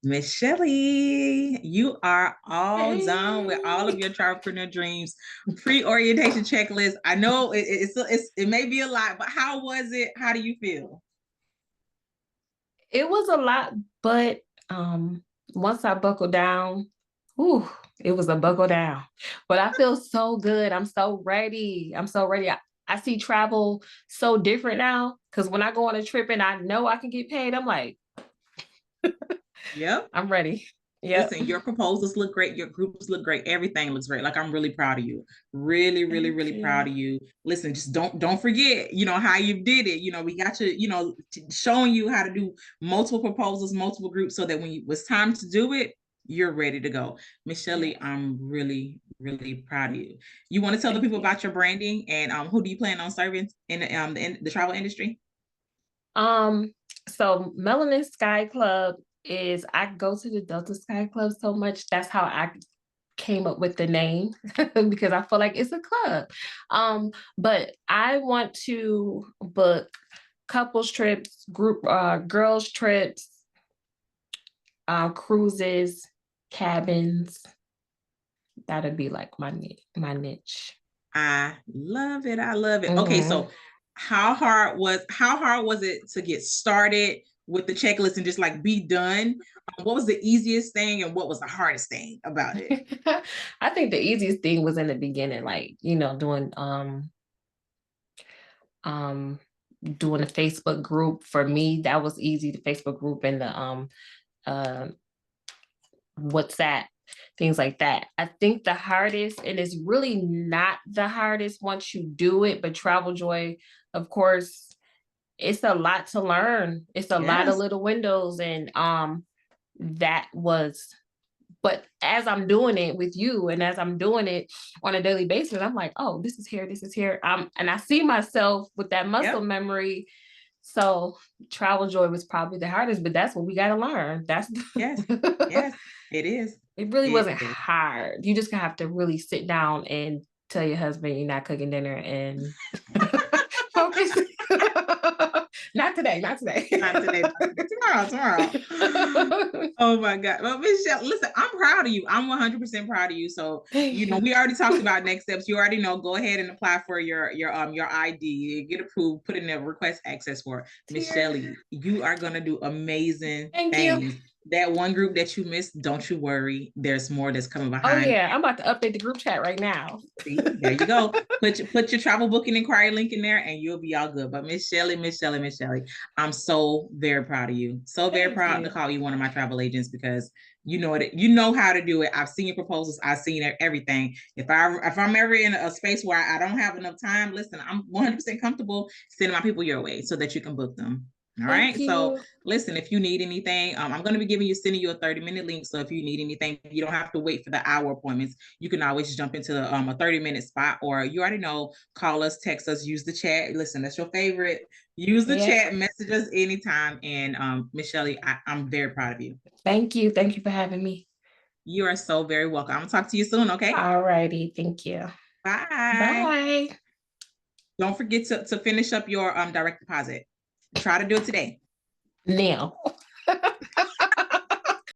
Miss Shelly, you are all done with all of Hey. your Travelpreneur Dreams pre-orientation checklist. I know it may be a lot, but how was it? How do you feel? It was a lot, but once I buckled down, whew, it was a buckle down. But I feel so good. I'm so ready. I'm so ready. I see travel so different now because when I go on a trip and I know I can get paid, I'm like, Yep. I'm ready. Yep. Listen, your proposals look great. Your groups look great. Everything looks great. Like I'm really proud of you. Really, really, Thank really proud you. of you. Listen, just don't forget, how you did it. We got you, showing you how to do multiple proposals, multiple groups, so that when it was time to do it, you're ready to go. Miss Shelly, Yes. I'm really, really proud of you. You want to tell the Thank people you. about your branding and who do you plan on serving in the travel industry? Um, so Melanin Sky Club is I go to the Delta Sky Club so much. That's how I came up with the name because I feel like it's a club. But I want to book couples trips, group girls trips, cruises, cabins. That'd be like my niche. I love it. I love it. Okay, Hmm. so how hard was it to get started with the checklist and just like be done? What was the easiest thing and what was the hardest thing about it? I think the easiest thing was in the beginning, like, doing um doing a Facebook group. For me, that was easy, the Facebook group and the uh WhatsApp, things like that. I think the hardest, and it's really not the hardest once you do it, but Travel Joy, of course, it's a lot to learn. It's a lot of Yes. little windows, and that was, but as I'm doing it with you and as I'm doing it on a daily basis, I'm like, oh, this is here, this is here. And I see myself with that muscle Yep. memory. So Travel Joy was probably the hardest, but that's what we got to learn. That's Yes. Yes. It is. it really It wasn't is. hard. You just gonna have to really sit down and tell your husband you're not cooking dinner and focus. Not today, not today. Not today, not today. Tomorrow. Oh my God. Well, Michelle, listen, I'm proud of you. I'm 100% proud of you. So, Thank you. we already talked about next steps. You already know, go ahead and apply for your ID, get approved, put in a request access for Miss Tear. Shelly. You are gonna do amazing Thank you. things. That one group that you missed, don't you worry. There's more that's coming Oh behind. yeah, I'm about to update the group chat right now. See, there you go. Put your travel booking inquiry link in there and you'll be all good. But Miss Shelly, Miss Shelly, Miss Shelly, I'm so very proud of you. So very Thank proud to you. call you one of my travel agents because you know it. You know how to do it. I've seen your proposals. I've seen everything. If I'm ever in a space where I don't have enough time, listen, I'm 100% comfortable sending my people your way so that you can book them. All Thank right. So you. listen, if you need anything, I'm going to be sending you a 30-minute link. So if you need anything, you don't have to wait for the hour appointments. You can always jump into a 30-minute spot, or you already know, call us, text us, use the chat. Listen, that's your favorite. Use the Yeah. chat, message us anytime. And Miss Shelly, I'm very proud of you. Thank you. Thank you for having me. You are so very welcome. I'm gonna talk to you soon, okay? All righty. Thank you. Bye. Bye. Don't forget to finish up your direct deposit. Try to do it today. Now.